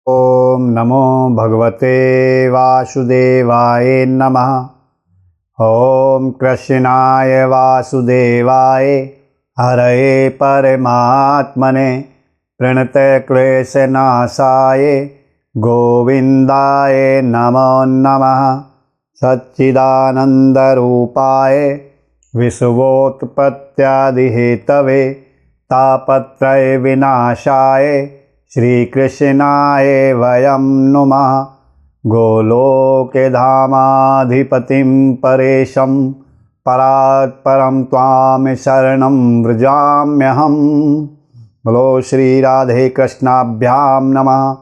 ओम नमो भगवते वासुदेवाय नमः। ओम कृष्णाय वासुदेवाय हरये परमात्मने प्रणतक्लेशनाशाय गोविंदाय नमो नमः। सच्चिदानन्दरूपाय विश्वोत्पत्त्यादिहेतवे तापत्रय विनाशाय श्रीकृष्णाय वयं नुमः। गोलोकधामाधिपतिं परेशं परात्परं त्वां शरणं व्रजाम्यहम्। बोलो श्री राधे कृष्णाभ्यां नमः।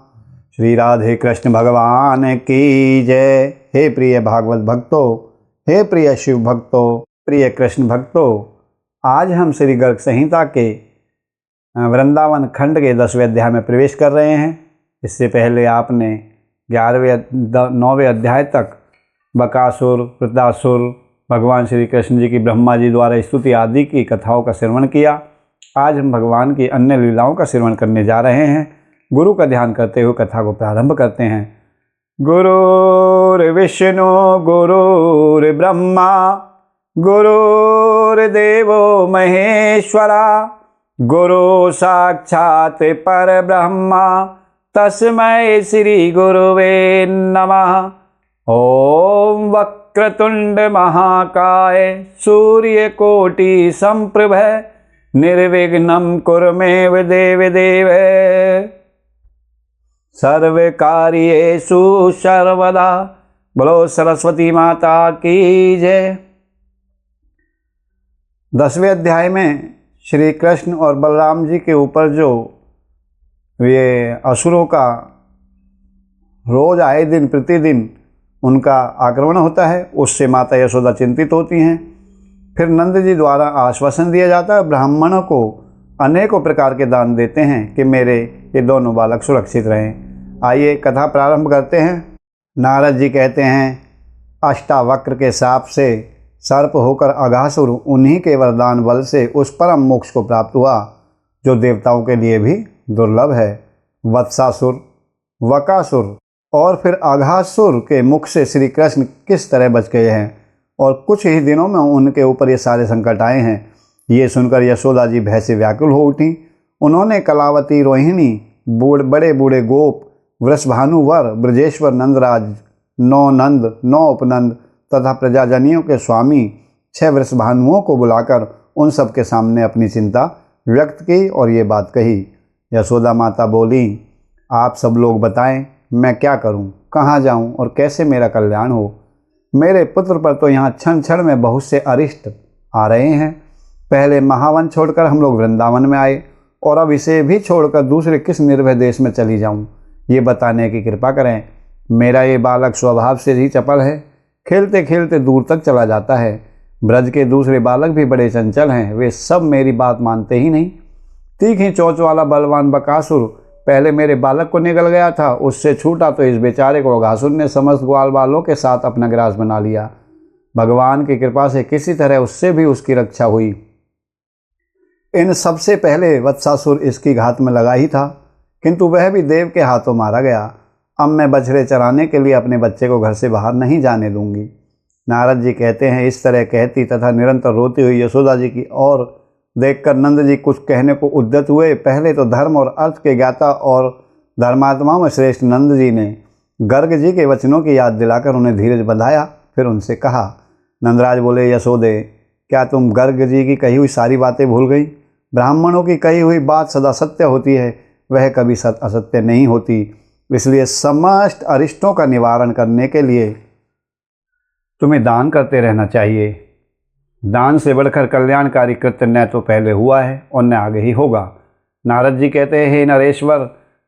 श्री राधे कृष्ण भगवान की जय। हे प्रिय भागवत भक्तों, हे प्रिय शिव भक्तों, प्रिय कृष्ण भक्तों, आज हम श्री गर्ग संहिता के वृंदावन खंड के 10वें अध्याय में प्रवेश कर रहे हैं। इससे पहले आपने 9वें अध्याय तक बकासुर, वृत्रासुर, भगवान श्री कृष्ण जी की ब्रह्मा जी द्वारा स्तुति आदि की कथाओं का श्रवण किया। आज हम भगवान की अन्य लीलाओं का श्रवण करने जा रहे हैं। गुरु का ध्यान करते हुए कथा को प्रारंभ करते हैं। गुरुर्विष्णु गुरुर्ब्रह्मा गुरुर्देवो महेश्वरा गुरु साक्षात् परब्रह्मा तस्मै श्री गुरुवे नमः। ओम वक्रतुंड महाकाय सूर्यकोटि संप्रभ निर्विघ्नं कुरु मे देव देव। सर्वकार्येषु सर्वदा। बोलो सरस्वती माता की जय। 10वें अध्याय में श्री कृष्ण और बलराम जी के ऊपर जो ये असुरों का रोज आए दिन प्रतिदिन उनका आक्रमण होता है, उससे माता यशोदा चिंतित होती हैं। फिर नंद जी द्वारा आश्वासन दिया जाता है, ब्राह्मणों को अनेकों प्रकार के दान देते हैं कि मेरे ये दोनों बालक सुरक्षित रहें। आइए कथा प्रारंभ करते हैं। नारद जी कहते हैं, अष्टावक्र के शाप से सर्प होकर अघासुर उन्हीं के वरदान बल से उस परम मोक्ष को प्राप्त हुआ जो देवताओं के लिए भी दुर्लभ है। वत्सासुर, वकासुर और फिर अघासुर के मुख से श्री कृष्ण किस तरह बच गए हैं और कुछ ही दिनों में उनके ऊपर ये सारे संकट आए हैं, ये सुनकर यशोदा जी भय से व्याकुल हो उठी। उन्होंने कलावती, रोहिणी, बड़े बूढ़े गोप, वृषभानुवर, ब्रजेश्वर नंदराज, 9 नंद, 9 उपनंद तथा प्रजाजनियों के स्वामी 6 वृषभानुओं को बुलाकर उन सब के सामने अपनी चिंता व्यक्त की और ये बात कही। यशोदा माता बोली, आप सब लोग बताएं मैं क्या करूं, कहाँ जाऊं और कैसे मेरा कल्याण हो। मेरे पुत्र पर तो यहाँ क्षण क्षण में बहुत से अरिष्ट आ रहे हैं। पहले महावन छोड़कर हम लोग वृंदावन में आए और अब इसे भी छोड़कर दूसरे किस निर्भय देश में चली जाऊं, ये बताने की कृपा करें। मेरा ये बालक स्वभाव से ही चपल है, खेलते खेलते दूर तक चला जाता है। ब्रज के दूसरे बालक भी बड़े चंचल हैं, वे सब मेरी बात मानते ही नहीं। तीखी चोंच वाला बलवान बकासुर पहले मेरे बालक को निगल गया था, उससे छूटा तो इस बेचारे को अघासुर ने समस्त ग्वाल बालों के साथ अपना ग्रास बना लिया। भगवान की कृपा से किसी तरह उससे भी उसकी रक्षा हुई। इन सबसे पहले वत्सासुर इसकी घात में लगा ही था, किंतु वह भी देव के हाथों मारा गया। अब मैं बछड़े चराने के लिए अपने बच्चे को घर से बाहर नहीं जाने दूंगी। नारद जी कहते हैं, इस तरह कहती तथा निरंतर रोती हुई यशोदा जी की ओर देखकर नंद जी कुछ कहने को उद्यत हुए। पहले तो धर्म और अर्थ के ज्ञाता और धर्मात्माओं में श्रेष्ठ नंद जी ने गर्ग जी के वचनों की याद दिलाकर उन्हें धीरज बंधाया। फिर उनसे कहा, नंदराज बोले, यशोदे, क्या तुम गर्ग जी की कही हुई सारी बातें भूल गई? ब्राह्मणों की कही हुई बात सदा सत्य होती है, वह कभी असत्य नहीं होती। इसलिए समस्त अरिष्टों का निवारण करने के लिए तुम्हें दान करते रहना चाहिए। दान से बढ़कर कल्याणकारी कृत्य न तो पहले हुआ है और न आगे ही होगा। नारद जी कहते हैं, हे नरेश्वर,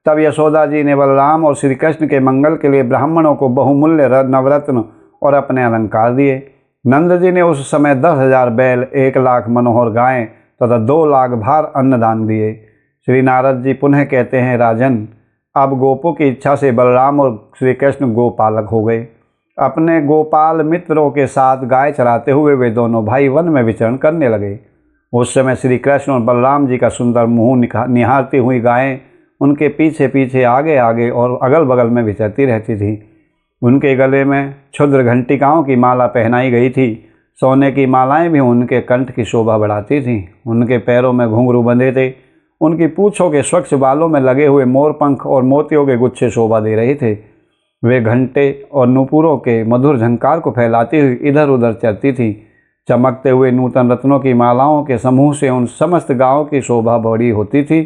तब यशोदा जी ने बलराम और श्री कृष्ण के मंगल के लिए ब्राह्मणों को बहुमूल्य नवरत्न और अपने अलंकार दिए। नंद जी ने उस समय 10,000 बैल, 1 लाख मनोहर गायें तथा 2 लाख भार अन्न दान दिए। श्री नारद जी पुनः कहते हैं, राजन, अब गोपों की इच्छा से बलराम और श्री कृष्ण गोपालक हो गए। अपने गोपाल मित्रों के साथ गाय चराते हुए वे दोनों भाई वन में विचरण करने लगे। उस समय श्री कृष्ण और बलराम जी का सुंदर मुँह निहारती हुई गायें उनके पीछे पीछे आगे आगे और अगल बगल में विचरती रहती थी। उनके गले में क्षुद्र घंटिकाओं की माला पहनाई गई थी। सोने की मालाएं भी उनके कंठ की शोभा बढ़ाती थीं। उनके पैरों में घुंघरू बंधे थे। उनकी पूँछों के स्वच्छ बालों में लगे हुए मोरपंख और मोतियों के गुच्छे शोभा दे रहे थे। वे घंटे और नूपुरों के मधुर झंकार को फैलाती हुई इधर उधर चलती थी। चमकते हुए नूतन रत्नों की मालाओं के समूह से उन समस्त गांवों की शोभा बड़ी होती थी।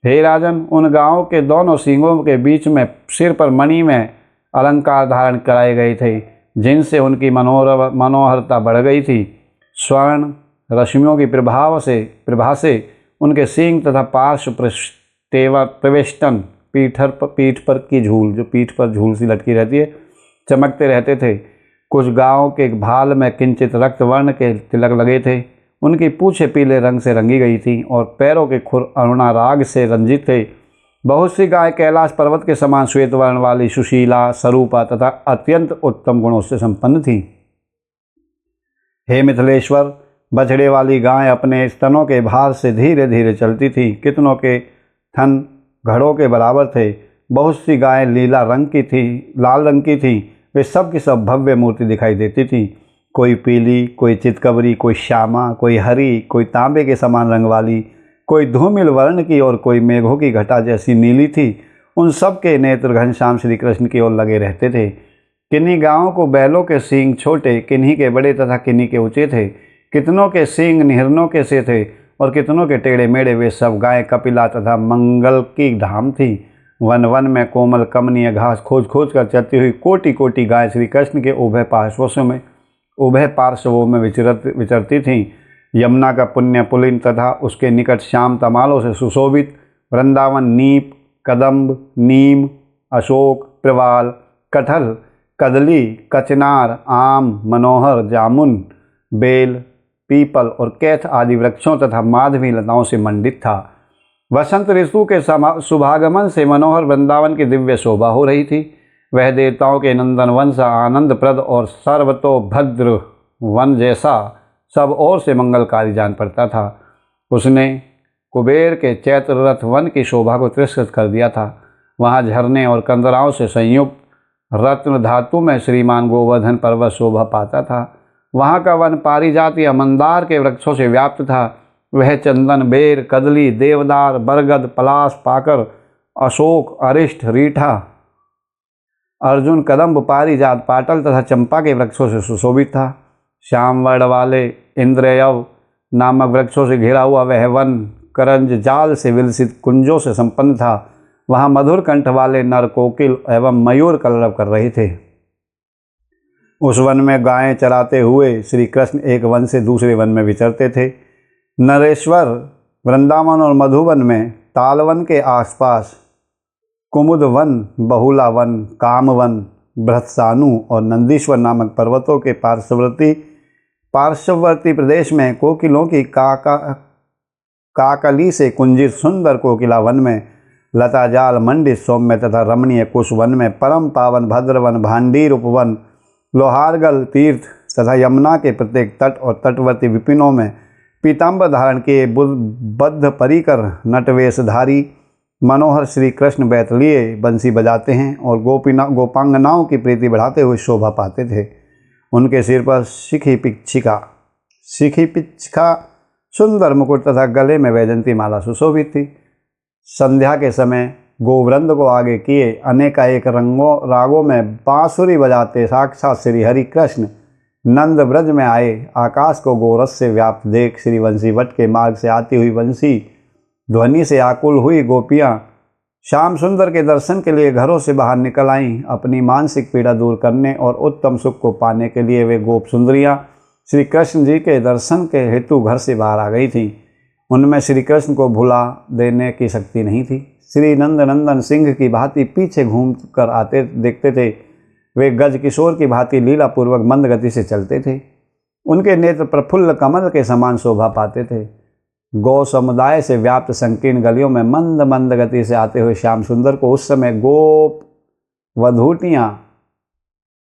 हे राजन, उन गांवों के दोनों सींगों के बीच में सिर पर मणि में अलंकार धारण कराए गए थे, जिनसे उनकी मनोहरता बढ़ गई थी। स्वर्ण रश्मियों की प्रभा से उनके सींग तथा पार्श्व प्रवेष्टन पीठ पर की झूल, जो पीठ पर झूल सी लटकी रहती है, चमकते रहते थे। कुछ गांवों के भाल में किंचित रक्त वर्ण के तिलक लगे थे। उनकी पूँछें पीले रंग से रंगी गई थी और पैरों के खुर अरुणा राग से रंजित थे। बहुत सी गाय कैलाश पर्वत के समान श्वेत वर्ण वाली, सुशीला, सरूपा तथा अत्यंत उत्तम गुणों से संपन्न थी। हे मिथिलेश्वर, बछड़े वाली गाय अपने स्तनों के भार से धीरे धीरे चलती थी। कितनों के थन घड़ों के बराबर थे। बहुत सी गायें लाल रंग की थीं। वे सब की सब भव्य मूर्ति दिखाई देती थी। कोई पीली, कोई चितकबरी, कोई श्यामा, कोई हरी, कोई तांबे के समान रंग वाली, कोई धूमिल वर्ण की और कोई मेघों की घटा जैसी नीली थी। उन सब के नेत्र घनश्याम श्री कृष्ण की ओर लगे रहते थे। किन्हीं गायों को बैलों के सींग छोटे, किन्हीं के बड़े तथा किन्हीं के ऊंचे थे। कितनों के सींग निहरनों के से थे और कितनों के टेढ़े मेढ़े। वे सब गायें कपिला तथा मंगल की धाम थी। वन वन में कोमल कमनीय घास खोज खोज कर चलती हुई कोटि कोटि गाय श्री कृष्ण के उभय पार्श्वों में विचरती थीं। यमुना का पुण्य पुलिन तथा उसके निकट श्याम तमालों से सुशोभित वृंदावन नीप, कदम्ब, नीम, अशोक, प्रवाल, कटहल, कदली, कचनार, आम, मनोहर, जामुन, बेल, पीपल और कैथ आदि वृक्षों तथा माधवी लताओं से मंडित था। वसंत ऋतु के शुभागमन से मनोहर वृंदावन की दिव्य शोभा हो रही थी। वह देवताओं के नंदन वन सा आनंदप्रद और सर्वतोभद्र वन जैसा सब ओर से मंगलकारी जान पड़ता था। उसने कुबेर के चैत्र रथ वन की शोभा को तिरस्कृत कर दिया था। वहाँ झरने और कंदराओं से संयुक्त रत्न धातु में श्रीमान गोवर्धन पर्वत शोभा पाता था। वहाँ का वन पारिजात या मंदार के वृक्षों से व्याप्त था। वह चंदन, बेर, कदली, देवदार, बरगद, पलाश, पाकर, अशोक, अरिष्ट, रीठा, अर्जुन, कदम्ब, पारिजात, पाटल तथा चंपा के वृक्षों से सुशोभित था। श्याम वर्ण वाले इंद्रयव नामक वृक्षों से घिरा हुआ वह वन करंज जाल से विलसित कुंजों से संपन्न था। वहाँ मधुर कंठ वाले नर कोकिल एवं मयूर कलरव कर रहे थे। उस वन में गायें चराते हुए श्री कृष्ण एक वन से दूसरे वन में विचरते थे। नरेश्वर, वृंदावन और मधुवन में तालवन के आसपास कुमुद वन, बहुला वन, कामवन, बृहत्सानु और नंदीश्वर नामक पर्वतों के पार्श्ववर्ती प्रदेश में कोकिलों की काकली से कुंजित सुंदर कोकिला वन में, लता जाल मंडित सौम्य तथा रमणीय कुश वन में, परम पावन भद्रवन, भांडीर उपवन, लोहारगल तीर्थ तथा यमुना के प्रत्येक तट और तटवर्ती विपिनों में पीताम्बर धारण किए बद्ध परिकर नटवेशधारी मनोहर श्री कृष्ण बैत लिए बंसी बजाते हैं और गोपांगनाओं की प्रीति बढ़ाते हुए शोभा पाते थे। उनके सिर पर शिखी पिच्छा सुंदर मुकुट तथा गले में वैजंती माला सुशोभित थी। संध्या के समय गोवृंद को आगे किए अनेकाएक रागों में बांसुरी बजाते साक्षात श्री हरि कृष्ण नंद ब्रज में आए। आकाश को गोरस से व्याप्त देख श्री वंशी वट के मार्ग से आती हुई वंशी ध्वनि से आकुल हुई गोपियाँ श्याम सुंदर के दर्शन के लिए घरों से बाहर निकल आईं। अपनी मानसिक पीड़ा दूर करने और उत्तम सुख को पाने के लिए वे गोप सुंदरियाँ श्री कृष्ण जी के दर्शन के हेतु घर से बाहर आ गई थीं। उनमें श्री कृष्ण को भुला देने की शक्ति नहीं थी। श्री नंदन सिंह की भांति पीछे घूम कर आते देखते थे। वे गज किशोर की भांति लीलापूर्वक मंद गति से चलते थे। उनके नेत्र प्रफुल्ल कमल के समान शोभा पाते थे। गौ समुदाय से व्याप्त संकीर्ण गलियों में मंद मंद गति से आते हुए श्याम सुंदर को उस समय गोप वधूटियाँ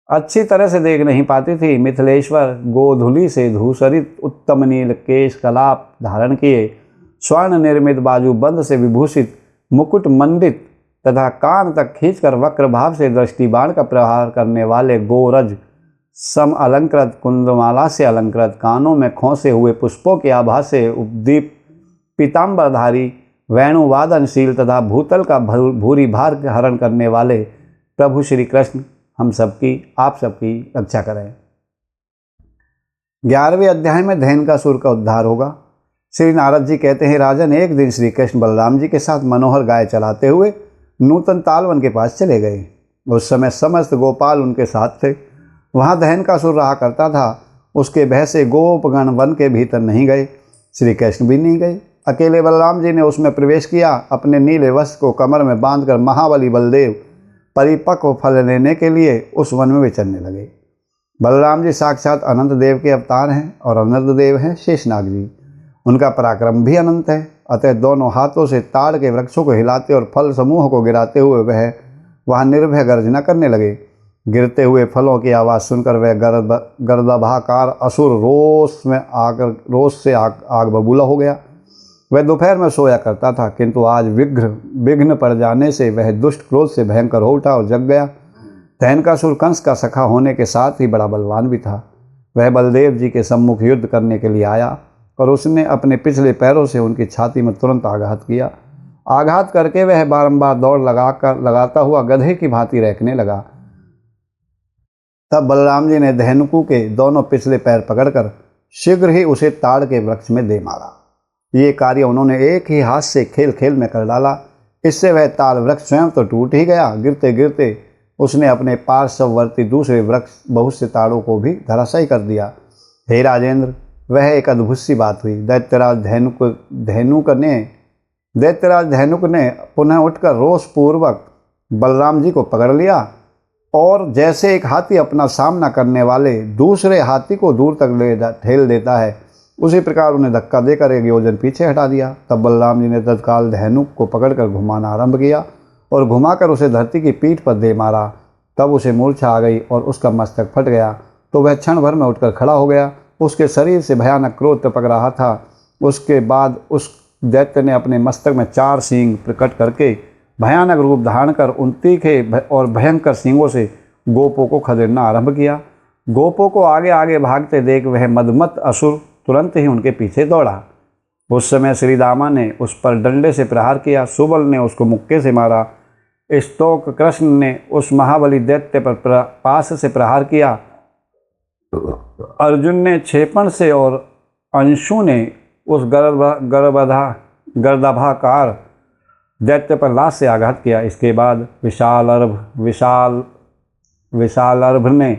अच्छी तरह से देख नहीं पाती थी। मिथिलेश्वर गोधुली से धूसरित उत्तम नील केश कलाप धारण किए, स्वर्ण निर्मित बाजू बंद से विभूषित मुकुट मंडित तथा कान तक खींचकर वक्र भाव से दृष्टि बाण का प्रहार करने वाले गोरज सम अलंकृत कुंदमाला से अलंकृत, कानों में खोसे हुए पुष्पों के आभा से उपदीप पीताम्बरधारी, वेणुवादनशील तथा भूतल का भूरी भार हरण करने वाले प्रभु श्री कृष्ण हम सबकी आप सबकी रक्षा करें। 11वें अध्याय में धैनकासुर का उद्धार होगा। श्री नारद जी कहते हैं, राजन एक दिन श्री कृष्ण बलराम जी के साथ मनोहर गाय चलाते हुए नूतन तालवन के पास चले गए। उस समय समस्त गोपाल उनके साथ थे। वहाँ धैनकासुर रहा करता था। उसके भय से गोपगण वन के भीतर नहीं गए, श्री कृष्ण भी नहीं गए। अकेले बलराम जी ने उसमें प्रवेश किया। अपने नीले वस्त्र को कमर में बांधकर महाबली बलदेव परिपक्व फल लेने के लिए उस वन में विचरने लगे। बलराम जी साक्षात अनंत देव के अवतार हैं और अनंत देव हैं शेषनाग जी। उनका पराक्रम भी अनंत है। अतः दोनों हाथों से ताड़ के वृक्षों को हिलाते और फल समूह को गिराते हुए वह वहाँ निर्भय गर्जना करने लगे। गिरते हुए फलों की आवाज़ सुनकर वह गर्दभाकार असुर रोष से आग बबूला हो गया। वह दोपहर में सोया करता था, किंतु आज विघ्न पड़ जाने से वह दुष्ट क्रोध से भयंकर हो उठा और जग गया। धैनकासुर कंस का सखा होने के साथ ही बड़ा बलवान भी था। वह बलदेव जी के सम्मुख युद्ध करने के लिए आया और उसने अपने पिछले पैरों से उनकी छाती में तुरंत आघात किया। आघात करके वह बारंबार दौड़ लगाता हुआ गधे की भांति रखने लगा। तब बलराम जी ने धैनुकु के दोनों पिछले पैर पकड़कर शीघ्र ही उसे ताड़ के वृक्ष में दे मारा। ये कार्य उन्होंने एक ही हाथ से खेल खेल में कर डाला। इससे वह ताड़ वृक्ष स्वयं तो टूट ही गया, गिरते गिरते उसने अपने पार्श्ववर्ती दूसरे वृक्ष बहुत से ताड़ों को भी धराशायी कर दिया। हे राजेंद्र, वह एक अद्भुत सी बात हुई। दैत्यराज धैनुक ने पुनः उठकर रोषपूर्वक बलराम जी को पकड़ लिया और जैसे एक हाथी अपना सामना करने वाले दूसरे हाथी को दूर तक ठेल देता है, उसी प्रकार उन्हें धक्का देकर एक योजन पीछे हटा दिया। तब बलराम जी ने तत्काल धैनुक को पकड़कर घुमाना आरंभ किया और घुमाकर उसे धरती की पीठ पर दे मारा। तब उसे मूर्छा आ गई और उसका मस्तक फट गया। तो वह क्षण भर में उठकर खड़ा हो गया। उसके शरीर से भयानक क्रोध टपक रहा था। उसके बाद उस दैत्य ने अपने मस्तक में 4 सींग प्रकट करके भयानक रूप धारण कर उन तीखे और भयंकर सींगों से गोपों को खदेड़ना आरंभ किया। गोपों को आगे आगे भागते देख वह मदमत असुर तुरंत ही उनके पीछे दौड़ा। उस समय श्री दामा ने उस पर डंडे से प्रहार किया। सुबल ने उसको मुक्के से मारा। स्तोक कृष्ण ने उस महाबली दैत्य पर पास से प्रहार किया। अर्जुन ने क्षेपण से और अंशु ने उस गर्दभाकार दैत्य पर लाश से आघात किया। इसके बाद विशालार्भ ने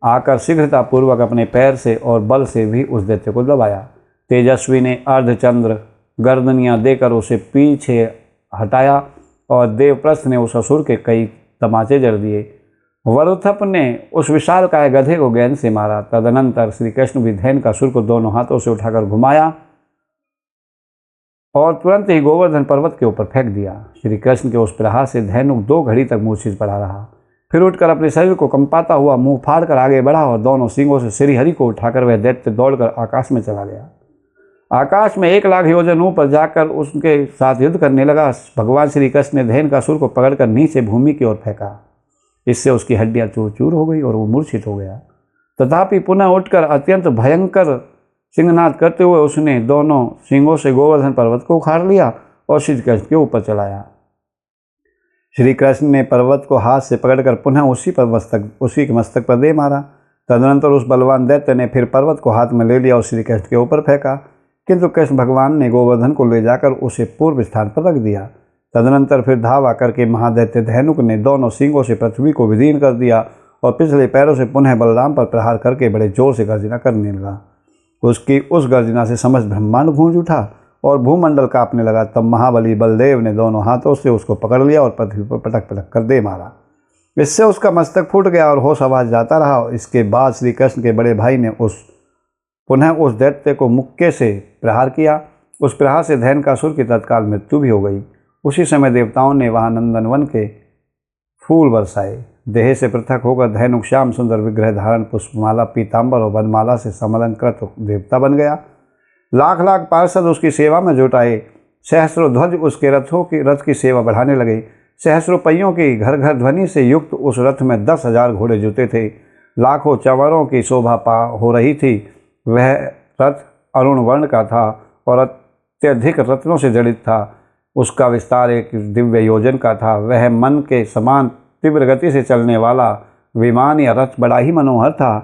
आकर शीघ्रतापूर्वक अपने पैर से और बल से भी उस दैत्य को दबाया। तेजस्वी ने अर्धचंद्र गर्दनियाँ देकर उसे पीछे हटाया और देवप्रस्थ ने उस असुर के कई तमाचे जड़ दिए। वरुथप ने उस विशालकाय गधे को गेंद से मारा। तदनंतर श्री कृष्ण भी धैनकासुर को दोनों हाथों से उठाकर घुमाया और तुरंत ही गोवर्धन पर्वत के ऊपर फेंक दिया। श्री कृष्ण के उस प्रहार से धैनुक 2 घड़ी तक मूर्छित पड़ा रहा। फिर उठकर अपने शरीर को कंपाता हुआ मुंह फाड़कर आगे बढ़ा और दोनों सींगों से श्री हरि को उठाकर वह दैत्य दौड़कर आकाश में चला गया। आकाश में 1 लाख योजन ऊपर जाकर उसके साथ युद्ध करने लगा। भगवान श्री कृष्ण ने धैनकासुर को पकड़कर नीचे भूमि की ओर फेंका। इससे उसकी हड्डियां चूर चूर हो गई और वो मूर्छित हो गया। तथापि पुनः उठकर अत्यंत भयंकर सिंहनाद करते हुए उसने दोनों सिंगों से गोवर्धन पर्वत को उखाड़ लिया और श्री कृष्ण के ऊपर चलाया। श्री कृष्ण ने पर्वत को हाथ से पकड़कर पुनः उसी के मस्तक पर दे मारा। तदनंतर उस बलवान दैत्य ने फिर पर्वत को हाथ में ले लिया और श्री कृष्ण के ऊपर फेंका, किंतु कृष्ण भगवान ने गोवर्धन को ले जाकर उसे पूर्व स्थान पर रख दिया। तदनंतर फिर धावा करके महादैत्य धैनुक ने दोनों सींगों से पृथ्वी को विदीर्ण कर दिया और पिछले पैरों से पुनः बलराम पर प्रहार करके बड़े जोर से गर्जना करने लगा। उसकी उस गर्जना से समस्त ब्रह्मांड गूंज उठा और भूमंडल कांपने लगा। तब महाबली बलदेव ने दोनों हाथों से उसको पकड़ लिया और पृथ्वी पर पटक पटक कर दे मारा। इससे उसका मस्तक फूट गया और होश आवाज जाता रहा। इसके बाद श्री कृष्ण के बड़े भाई ने पुनः उस दैत्य को मुक्के से प्रहार किया। उस प्रहार से धैनकासुर की तत्काल मृत्यु भी हो गई। उसी समय देवताओं ने वहाँ नंदनवन के फूल बरसाए। देह से पृथक होकर धैनुक श्याम सुंदर विग्रह धारण पुष्पमाला पीताम्बर और वनमाला से समलंकृत देवता बन गया। लाख लाख पार्षद उसकी सेवा में जुटाए। सहस्रों ध्वज उसके रथ की सेवा बढ़ाने लगे। सहस्रों पहियों की घर घर ध्वनि से युक्त उस रथ में 10,000 घोड़े जुटे थे। लाखों चंवरों की शोभा हो रही थी। वह रथ अरुण वर्ण का था और अत्यधिक रत्नों से जड़ित था। उसका विस्तार एक दिव्य योजन का था। वह मन के समान तीव्र गति से चलने वाला विमान या रथ बड़ा ही मनोहर था।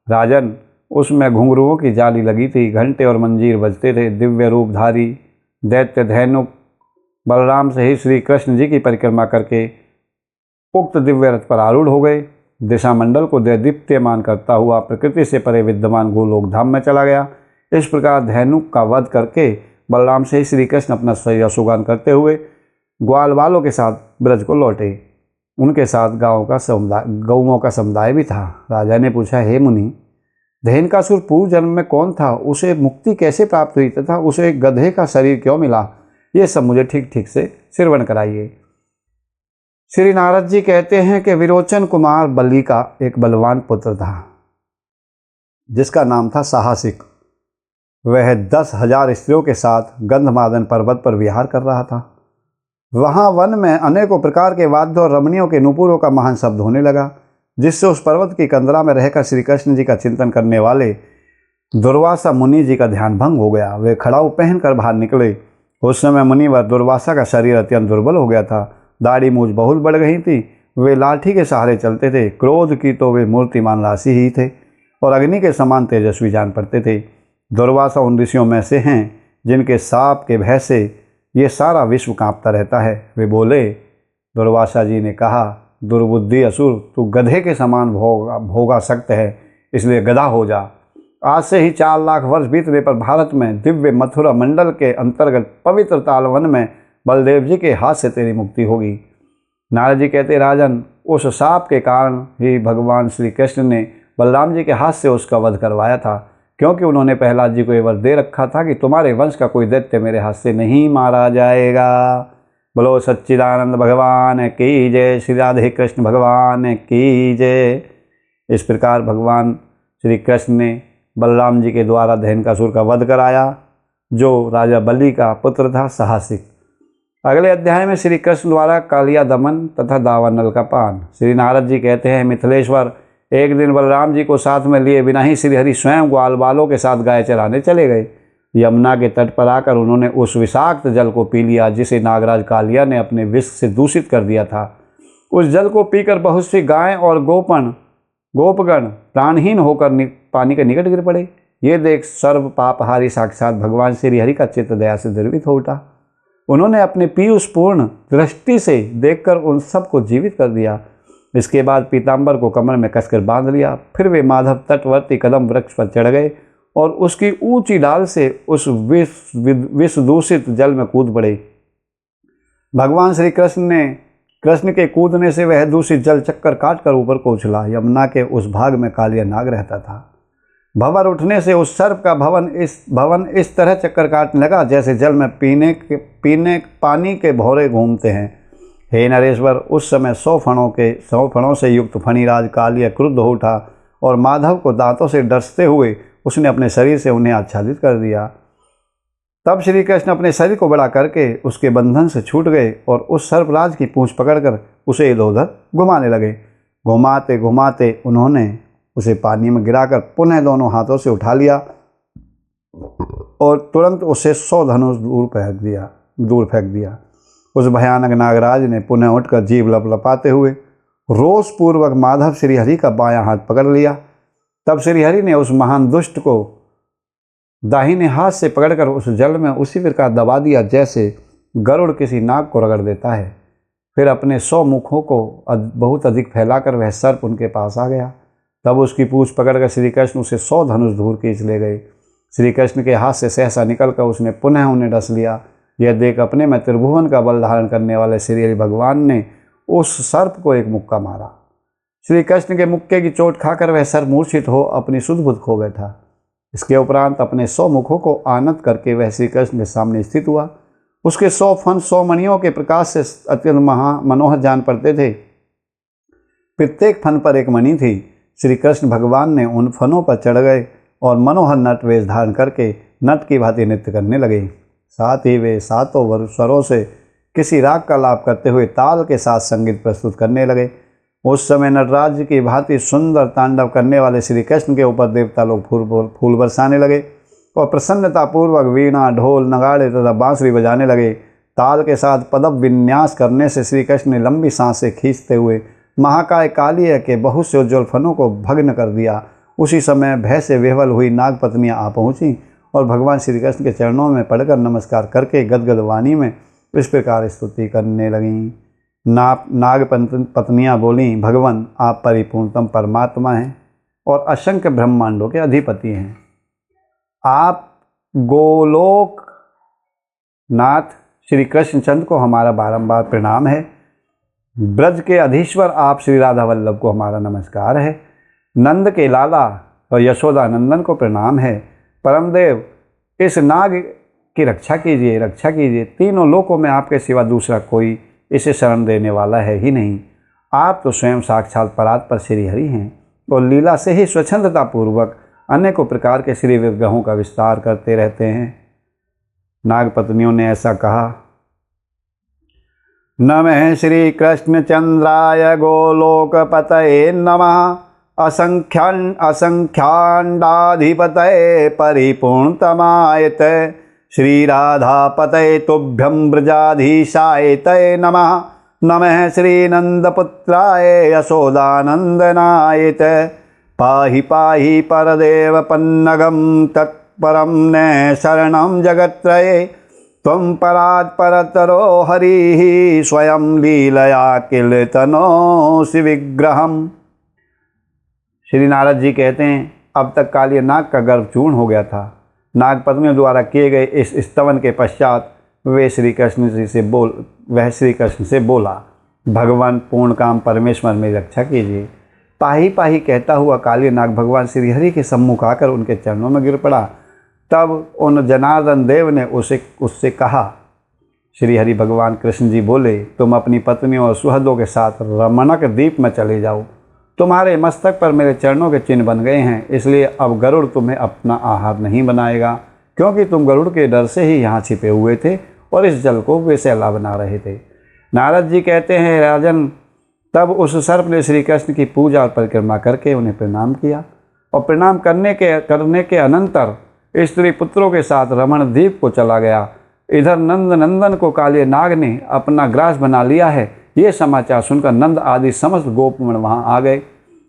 राजन, उसमें घुंघरुओं की जाली लगी थी, घंटे और मंजीर बजते थे। दिव्य रूपधारी दैत्य धैनुक बलराम से ही श्री कृष्ण जी की परिक्रमा करके उक्त दिव्य रथ पर आरूढ़ हो गए। दिशा मंडल को दैदीप्यमान करता हुआ प्रकृति से परे विद्यमान गोलोक धाम में चला गया। इस प्रकार धैनुक का वध करके बलराम से ही श्री कृष्ण अपना यशोगान करते हुए ग्वाल वालों के साथ ब्रज को लौटे। उनके साथ गौओं का समुदाय भी था। राजा ने पूछा, हे मुनि, धेनुकासुर पूर्व जन्म में कौन था? उसे मुक्ति कैसे प्राप्त हुई तथा उसे एक गधे का शरीर क्यों मिला? ये सब मुझे ठीक ठीक से श्रवण कराइए। श्री नारद जी कहते हैं कि विरोचन कुमार बलि का एक बलवान पुत्र था जिसका नाम था साहसिक। वह 10,000 स्त्रियों के साथ गंधमादन पर्वत पर विहार कर रहा था। वहाँ वन में अनेकों प्रकार के वाद्यों और रमणियों के नुपुरों का महान शब्द होने लगा, जिससे उस पर्वत की कंदरा में रहकर श्री कृष्ण जी का चिंतन करने वाले दुर्वासा मुनि जी का ध्यान भंग हो गया। वे खड़ाऊ पहनकर बाहर निकले। उस समय मुनिवर दुर्वासा का शरीर अत्यंत दुर्बल हो गया था। दाढ़ी मूछ बहुत बढ़ गई थी। वे लाठी के सहारे चलते थे। क्रोध की तो वे मूर्तिमान राशि ही थे और अग्नि के समान तेजस्वी जान पड़ते थे। दुर्वासा उन ऋषियों में से हैं जिनके साप के भय से ये सारा विश्व कांपता रहता है। वे बोले, दुर्वासा जी ने कहा, दुर्बुद्धि असुर, तू गधे के समान भोगा सकते है, इसलिए गधा हो जा। आज से ही 4 लाख वर्ष बीतने पर भारत में दिव्य मथुरा मंडल के अंतर्गत पवित्र तालवन में बलदेव जी के हाथ से तेरी मुक्ति होगी। नारद जी कहते, राजन, उस साप के कारण ही भगवान श्री कृष्ण ने बलराम जी के हाथ से उसका वध करवाया था, क्योंकि उन्होंने प्रहलाद जी को ये वर दे रखा था कि तुम्हारे वंश का कोई दैत्य मेरे हाथ से नहीं मारा जाएगा। बोलो सच्चिदानंद भगवान की जय, श्री राधे कृष्ण भगवान की जय। इस प्रकार भगवान श्री कृष्ण ने बलराम जी के द्वारा धेनुकासुर का वध कराया, जो राजा बलि का पुत्र था, साहसिक। अगले अध्याय में श्री कृष्ण द्वारा कालिया दमन तथा दावानल का पान। श्री नारद जी कहते हैं, मिथिलेश्वर, एक दिन बलराम जी को साथ में लिए बिना ही श्री हरि स्वयं ग्वाल बालों के साथ गाय चराने चले गए। यमुना के तट पर आकर उन्होंने उस विषाक्त जल को पी लिया जिसे नागराज कालिया ने अपने विष से दूषित कर दिया था। उस जल को पीकर बहुत सी गायें और गोपगण प्राणहीन होकर पानी के निकट गिर पड़े। ये देख सर्व पापहारी साक्षात भगवान श्री हरि का चित्त दया से द्रवित हो उठा। उन्होंने अपने पीयूषपूर्ण दृष्टि से देखकर उन सबको जीवित कर दिया। इसके बाद पीताम्बर को कमर में कसकर बांध लिया। फिर वे माधव तटवर्ती कदम वृक्ष पर चढ़ गए और उसकी ऊंची डाल से उस विष दूषित जल में कूद पड़े। भगवान श्री कृष्ण के कूदने से वह दूषित जल चक्कर काटकर ऊपर को उछला। यमुना के उस भाग में कालिया नाग रहता था। भंवर उठने से उस सर्प का भवन इस तरह चक्कर काटने लगा जैसे जल में पीने पानी के भौरे घूमते हैं। हे नरेश्वर, उस समय 100 फणों से युक्त फणिराज कालिया क्रुद्ध हो उठा और माधव को दांतों से डसते हुए उसने अपने शरीर से उन्हें आच्छादित कर दिया। तब श्री कृष्ण अपने शरीर को बड़ा करके उसके बंधन से छूट गए और उस सर्पराज की पूंछ पकड़कर उसे इधर उधर घुमाने लगे। घुमाते घुमाते उन्होंने उसे पानी में गिराकर पुनः दोनों हाथों से उठा लिया और तुरंत उसे 100 धनुष दूर फेंक दिया। उस भयानक नागराज ने पुनः उठकर जीभ लपलपाते हुए रोषपूर्वक माधव श्री हरि का बायां हाथ पकड़ लिया। तब श्री हरि ने उस महान दुष्ट को दाहिने हाथ से पकड़कर उस जल में उसी प्रकार दबा दिया जैसे गरुड़ किसी नाग को रगड़ देता है। फिर अपने 100 मुखों को बहुत अधिक फैलाकर वह सर्प उनके पास आ गया। तब उसकी पूंछ पकड़कर श्री कृष्ण उसे 100 धनुष दूर खींच ले गए। श्री कृष्ण के हाथ से सहसा निकलकर उसने पुनः उन्हें डस लिया। यह देख अपने में त्रिभुवन का बल धारण करने वाले श्री हरि भगवान ने उस सर्प को एक मुक्का मारा। श्री कृष्ण के मुक्के की चोट खाकर वह सर्प मूर्छित हो अपनी सुध बुध खो गया था। इसके उपरांत अपने 100 मुखों को आनत करके वह श्री कृष्ण के सामने स्थित हुआ। उसके 100 फन 100 मणियों के प्रकाश से अत्यंत मनोहर जान पड़ते थे। प्रत्येक फन पर एक मणि थी। श्री कृष्ण भगवान ने उन फनों पर चढ़ गए और मनोहर नट वेश धारण करके नट की भांति नृत्य करने लगे। साथ ही वे सातों स्वरों से किसी राग का लाप करते हुए ताल के साथ संगीत प्रस्तुत करने लगे। उस समय नटराज जी की भांति सुंदर तांडव करने वाले श्री कृष्ण के ऊपर देवता लोग फूल बरसाने लगे और प्रसन्नतापूर्वक वीणा, ढोल, नगाड़े तथा बांसुरी बजाने लगे। ताल के साथ पदप विन्यास करने से श्री कृष्ण ने लंबी सांसें खींचते हुए महाकाय कालिया के बहुत से उज्ज्वल फनों को भग्न कर दिया। उसी समय भय से विह्वल हुई नागपत्नियाँ आ पहुँची और भगवान श्री कृष्ण के चरणों में पड़कर नमस्कार करके गदगद वाणी में इस प्रकार स्तुति करने लगीं। नाग पत्नियाँ बोलीं, भगवान आप परिपूर्णतम परमात्मा हैं और असंख्य ब्रह्मांडों के अधिपति हैं। आप गोलोक नाथ श्री कृष्णचंद्र को हमारा बारंबार प्रणाम है। ब्रज के अधीश्वर आप श्री राधा वल्लभ को हमारा नमस्कार है। नंद के लाला और यशोदा नंदन को प्रणाम है। परमदेव इस नाग की रक्षा कीजिए, रक्षा कीजिए। तीनों लोकों में आपके सिवा दूसरा कोई इसे शरण देने वाला है ही नहीं। आप तो स्वयं साक्षात परात्पर श्री हरि हैं और लीला से ही स्वच्छंदता पूर्वक अनेकों प्रकार के श्री विग्रहों का विस्तार करते रहते हैं। नागपत्नियों ने ऐसा कहा। नमः श्री कृष्ण चंद्राय गोलोकपतये नमः असंख्याण्डाधिपतये परिपूर्णतमायत श्री राधापतये तुभ्यं ब्रजाधीशायतये नमः। नमः श्री नंदपुत्राय यशोदानंदनायत पाहि पाहि परदेव पन्नगं तत्परं न शरणं जगत्त्रये त्वं परात् परतरो हरिः स्वयं लीलया किल तनोसि विग्रहम्। श्री नारद जी कहते हैं, अब तक कालिया नाग का गर्भ चूर्ण हो गया था। नागपत्नियों द्वारा किए गए इस स्तवन के पश्चात वह श्री कृष्ण से बोला, भगवान पूर्ण काम परमेश्वर में रक्षा कीजिए। पाही पाही कहता हुआ कालिया नाग भगवान श्री हरि के सम्मुख आकर उनके चरणों में गिर पड़ा। तब उन जनार्दन देव ने उससे कहा। श्री हरि भगवान कृष्ण जी बोले, तुम अपनी पत्नियों और सुहृदों के साथ रमणक द्वीप में चले जाओ। तुम्हारे मस्तक पर मेरे चरणों के चिन्ह बन गए हैं, इसलिए अब गरुड़ तुम्हें अपना आहार नहीं बनाएगा, क्योंकि तुम गरुड़ के डर से ही यहाँ छिपे हुए थे और इस जल को वेश्याला बना रहे थे। नारद जी कहते हैं, राजन, तब उस सर्प ने श्री कृष्ण की पूजा और परिक्रमा करके उन्हें प्रणाम किया और प्रणाम करने के अनंतर स्त्री पुत्रों के साथ रमण द्वीप को चला गया। इधर नंद नंदन को कालिया नाग ने अपना ग्रास बना लिया है, ये समाचार सुनकर नंद आदि समस्त गोपगण वहाँ आ गए।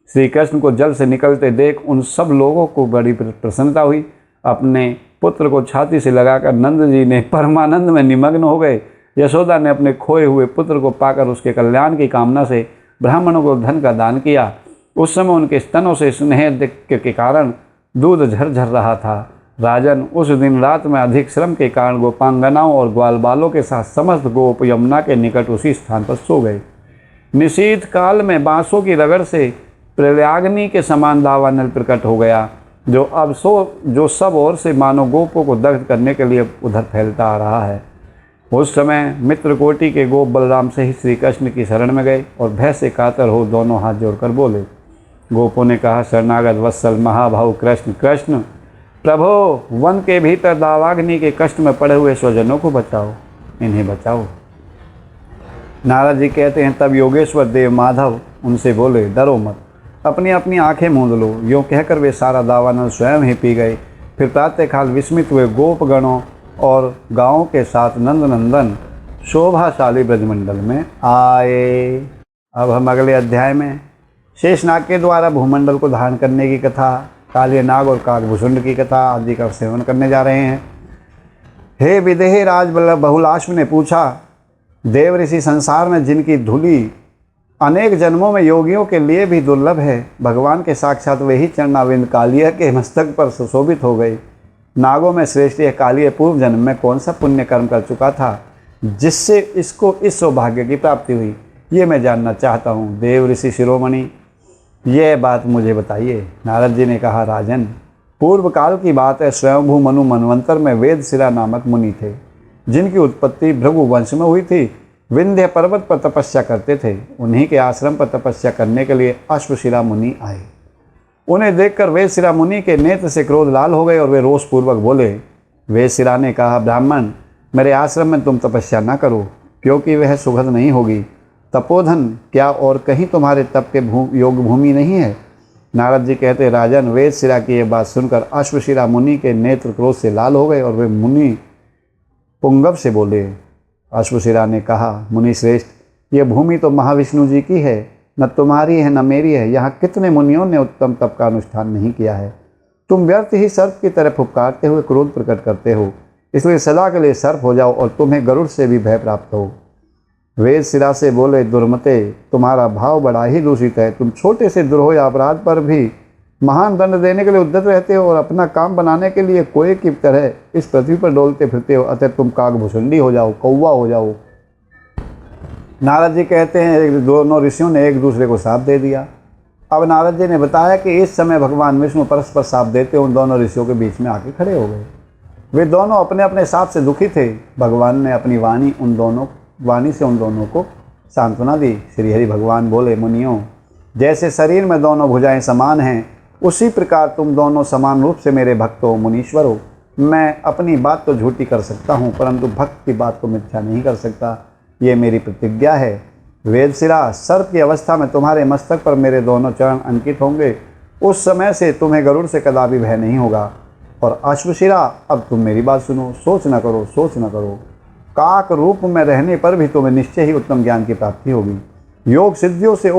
श्री कृष्ण को जल से निकलते देख उन सब लोगों को बड़ी प्रसन्नता हुई। अपने पुत्र को छाती से लगाकर नंद जी ने परमानंद में निमग्न हो गए। यशोदा ने अपने खोए हुए पुत्र को पाकर उसके कल्याण की कामना से ब्राह्मणों को धन का दान किया। उस समय उनके स्तनों से स्नेह के कारण दूध झरझर रहा था। राजन, उस दिन रात में अधिक श्रम के कारण गोपांगनाओं और ग्वाल बालों के साथ समस्त गोप यमुना के निकट उसी स्थान पर सो गए। निशीथ काल में बांसों की रगड़ से प्रयाग्नि के समान दावानल प्रकट हो गया, जो सब ओर से मानो गोपों को दग्ध करने के लिए उधर फैलता आ रहा है। उस समय मित्रकोटि के गोप बलराम से ही श्री कृष्ण की शरण में गए और भय से कातर हो दोनों हाथ जोड़कर बोले। गोपों ने कहा, शरणागत वत्सल महाभाव कृष्ण, कृष्ण प्रभो, वन के भीतर दावाग्नि के कष्ट में पड़े हुए स्वजनों को बचाओ, इन्हें बचाओ। नारद जी कहते हैं, तब योगेश्वर देव माधव उनसे बोले, डरो मत, अपनी अपनी आंखें मूंद लो। यूँ कहकर वे सारा दावानल स्वयं ही पी गए। फिर प्रातःकाल विस्मित हुए गोपगणों और गाँव के साथ नंद नंदन शोभाशाली ब्रजमंडल में आए। अब हम अगले अध्याय में शेषनाग के द्वारा भूमंडल को धारण करने की कथा, कालिया नाग और काकभूषुंड की कथा आदि का सेवन करने जा रहे हैं। हे विदेह राज बहुलाश्व ने पूछा, देव ऋषि, संसार में जिनकी धूलि अनेक जन्मों में योगियों के लिए भी दुर्लभ है, भगवान के साक्षात वही चरणाविंद कालिया के मस्तक पर सुशोभित हो गई। नागों में श्रेष्ठ यह कालिया पूर्व जन्म में कौन सा पुण्य कर्म कर चुका था जिससे इसको इस सौभाग्य की प्राप्ति हुई, ये मैं जानना चाहता हूँ। देव ऋषि शिरोमणि, यह बात मुझे बताइए। नारद जी ने कहा, राजन, पूर्व काल की बात है। स्वयंभू मनु मनवंतर में वेदशिला नामक मुनि थे, जिनकी उत्पत्ति भृगु वंश में हुई थी। विंध्य पर्वत पर तपस्या करते थे। उन्हीं के आश्रम पर तपस्या करने के लिए अश्वशिला मुनि आए। उन्हें देखकर वेदशिला मुनि के नेत्र से क्रोध लाल हो गए और वे रोषपूर्वक बोले। वेदशिला ने कहा, ब्राह्मण, मेरे आश्रम में तुम तपस्या न करो, क्योंकि वह सुखद नहीं होगी। तपोधन, क्या और कहीं तुम्हारे तप के योग भूमि नहीं है? नारद जी कहते, राजन, वेदशिरा की यह बात सुनकर अश्वशिरा मुनि के नेत्र क्रोध से लाल हो गए और वे मुनि पुंगव से बोले। अश्वशिरा ने कहा, मुनि श्रेष्ठ, यह भूमि तो महाविष्णु जी की है, न तुम्हारी है न मेरी है। यहाँ कितने मुनियों ने उत्तम तप का अनुष्ठान नहीं किया है। तुम व्यर्थ ही सर्प की तरह फुफकारते हुए क्रोध प्रकट करते हो, इसलिए सदा के लिए सर्प हो जाओ और तुम्हें गरुड़ से भी भय प्राप्त हो। वेदशिरा से बोले, दुर्मते, तुम्हारा भाव बड़ा ही दूषित है। तुम छोटे से द्रोह या अपराध पर भी महान दंड देने के लिए उद्यत रहते हो और अपना काम बनाने के लिए कोए की तरह इस पृथ्वी पर डोलते फिरते हो। अतः तुम काकभुसुंडी हो जाओ, कौवा हो जाओ। नारद जी कहते हैं, दोनों ऋषियों ने एक दूसरे को शाप दे दिया। अब नारद जी ने बताया कि इस समय भगवान विष्णु परस्पर शाप देते उन दोनों ऋषियों के बीच में आके खड़े हो गए। वे दोनों अपने अपने शाप से दुखी थे। भगवान ने अपनी वाणी से उन दोनों को सांत्वना दी। श्री हरि भगवान बोले, मुनियों, जैसे शरीर में दोनों भुजाएं समान हैं, उसी प्रकार तुम दोनों समान रूप से मेरे भक्त हो, मुनीश्वर हो। मैं अपनी बात तो झूठी कर सकता हूँ, परंतु भक्त की बात को मिथ्या नहीं कर सकता। ये मेरी प्रतिज्ञा है। वेदशिरा, सर्प की अवस्था में तुम्हारे मस्तक पर मेरे दोनों चरण अंकित होंगे। उस समय से तुम्हें गरुड़ से कदापि भय नहीं होगा। और अश्वशिरा, अब तुम मेरी बात सुनो, सोच न करो, सोच न करो। काक रूप में रहने पर भी तुम्हें निश्चय ही उत्तम ज्ञान की प्राप्ति होगी। योग सिद्धियों से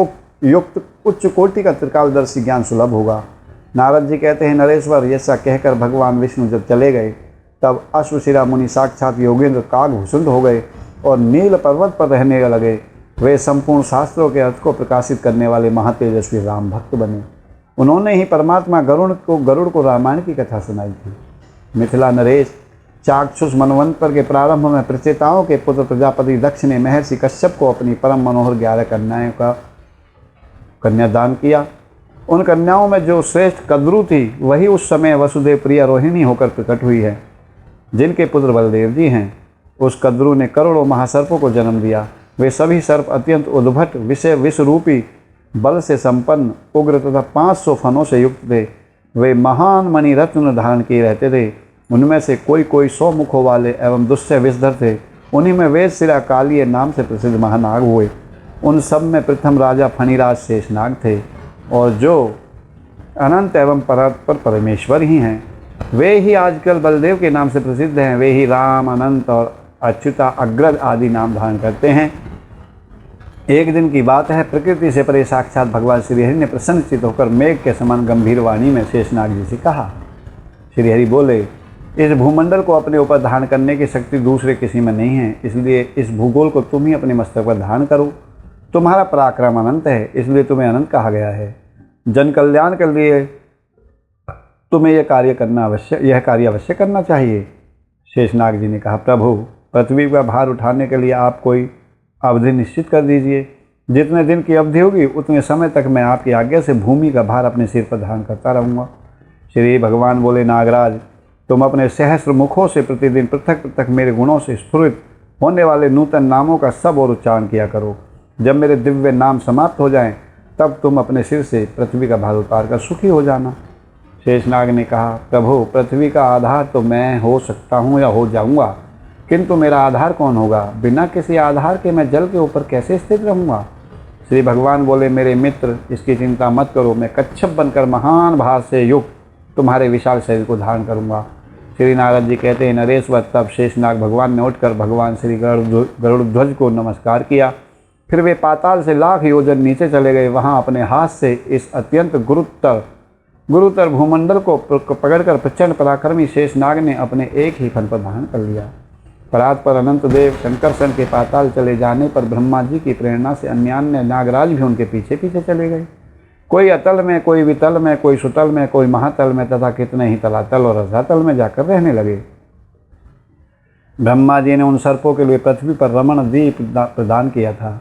युक्त उच्च कोटि का त्रिकालदर्शी ज्ञान सुलभ होगा। नारद जी कहते हैं, नरेश्वर, ऐसा कहकर भगवान विष्णु जब चले गए, तब अश्वशिरा मुनि साक्षात योगेंद्र काकभुसुंड हो गए और नील पर्वत पर रहने लगे। वे संपूर्ण शास्त्रों के अर्थ को प्रकाशित करने वाले महातेजस्वी राम भक्त बने। उन्होंने ही परमात्मा गरुड़ को रामायण की कथा सुनाई थी। मिथिला नरेश, चाक्षुष मनवंतर के प्रारंभ में प्रचेताओं के पुत्र प्रजापति दक्ष ने महर्षि कश्यप को अपनी परम मनोहर 11 कन्याओं का कन्यादान किया। उन कन्याओं में जो श्रेष्ठ कद्रु थी, वही उस समय वसुदेव प्रिय रोहिणी होकर प्रकट हुई है, जिनके पुत्र बलदेव जी हैं। उस कद्रु ने करोड़ों महासर्पों को जन्म दिया। वे सभी सर्प अत्यंत उद्भट विष रूपी बल से संपन्न, उग्र तथा 500 फनों से युक्त थे। वे महान मणि रत्न धारण किए रहते थे। उनमें से कोई 100 मुखों वाले एवं दुस्सह विषधर थे। उन्हीं में वेदशिरा कालिय नाम से प्रसिद्ध महानाग हुए। उन सब में प्रथम राजा फणिराज शेषनाग थे, और जो अनंत एवं परात्पर परमेश्वर ही हैं। वे ही आजकल बलदेव के नाम से प्रसिद्ध हैं। वे ही राम, अनंत और अच्युता, अग्रज आदि नाम धारण करते हैं। एक दिन की बात है, प्रकृति से परे साक्षात भगवान श्रीहरि ने प्रसन्नचित होकर मेघ के समान गंभीर वाणी में शेषनाग जी से कहा। श्रीहरि बोले, इस भूमंडल को अपने ऊपर धारण करने की शक्ति दूसरे किसी में नहीं है, इसलिए इस भूगोल को तुम ही अपने मस्तक पर धारण करो। तुम्हारा पराक्रम अनंत है, इसलिए तुम्हें अनंत कहा गया है। जन कल्याण के लिए तुम्हें यह कार्य अवश्य करना चाहिए। शेषनाग जी ने कहा, प्रभु, पृथ्वी का भार उठाने के लिए आप कोई अवधि निश्चित कर दीजिए। जितने दिन की अवधि होगी उतने समय तक मैं आपकी आज्ञा से भूमि का भार अपने सिर पर धारण करता रहूँगा। श्री भगवान बोले, नागराज, तुम अपने सहस्र मुखों से प्रतिदिन पृथक पृथक मेरे गुणों से स्फुरित होने वाले नूतन नामों का सब और उच्चारण किया करो। जब मेरे दिव्य नाम समाप्त हो जाएं, तब तुम अपने सिर से पृथ्वी का भार उतार कर सुखी हो जाना। शेषनाग ने कहा, प्रभु, पृथ्वी का आधार तो मैं हो सकता हूँ या हो जाऊँगा, किंतु मेरा आधार कौन होगा? बिना किसी आधार के मैं जल के ऊपर कैसे स्थित रहूँगा? श्री भगवान बोले, मेरे मित्र, इसकी चिंता मत करो। मैं कच्छप बनकर महान भार से युक्त तुम्हारे विशाल शरीर को धारण करूँगा। श्री नारद जी कहते हैं, नरेश्वर, तब शेषनाग भगवान ने उठकर भगवान श्री गरुड़ध्वज को नमस्कार किया। फिर वे पाताल से लाख योजन नीचे चले गए। वहाँ अपने हाथ से इस अत्यंत गुरुतर भूमंडल को पकड़कर प्रचंड पराक्रमी शेषनाग ने अपने एक ही फन पर धारण कर लिया। परात पर अनंत देव शंकरसन के पाताल चले जाने पर ब्रह्मा जी की प्रेरणा से अन्यान्य नागराज भी उनके पीछे पीछे चले गए। कोई अतल में, कोई वितल में, कोई सुतल में, कोई महातल में तथा कितने ही तलातल और रसातल में जाकर रहने लगे। ब्रह्मा जी ने उन सर्पों के लिए पृथ्वी पर रमण द्वीप प्रदान किया था।